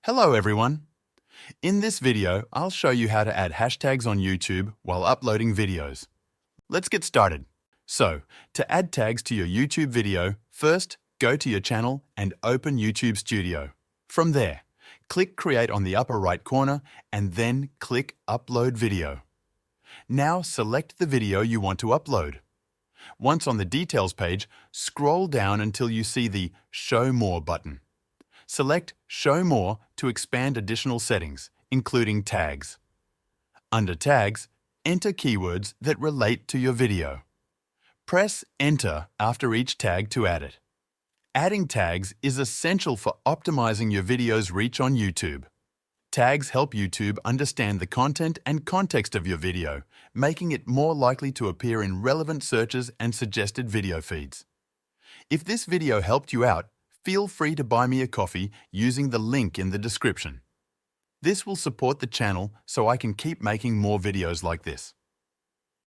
Hello everyone! In this video, I'll show you how to add hashtags on YouTube while uploading videos. Let's get started. So, to add tags to your YouTube video, first go to your channel and open YouTube Studio. From there, click Create on the upper right corner and then click Upload Video. Now select the video you want to upload. Once on the Details page, scroll down until you see the Show More button. Select Show More to expand additional settings, including tags. Under Tags, enter keywords that relate to your video. Press Enter after each tag to add it. Adding tags is essential for optimizing your video's reach on YouTube. Tags help YouTube understand the content and context of your video, making it more likely to appear in relevant searches and suggested video feeds. If this video helped you out, feel free to buy me a coffee using the link in the description. This will support the channel so I can keep making more videos like this.